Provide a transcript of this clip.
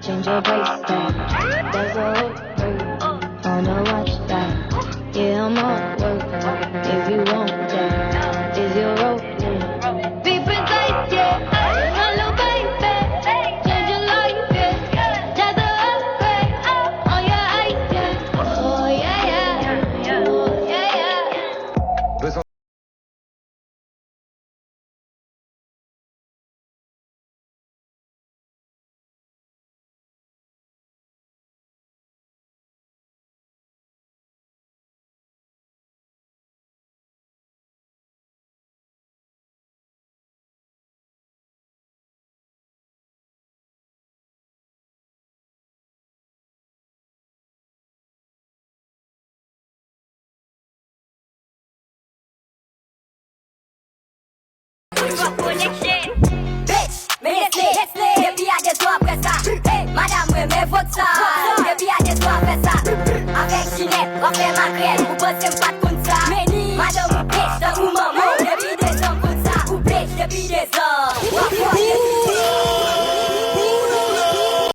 change your bracelet. There's a hook on the watch that. Yeah, I'm on work if you want that. Is your rope? Be precise, yeah. My little baby, change your life, yeah. There's a upgrade on your ice, yeah. Oh yeah, yeah, oh yeah, yeah. Bitch, mais laisse-les, les pillages soient presque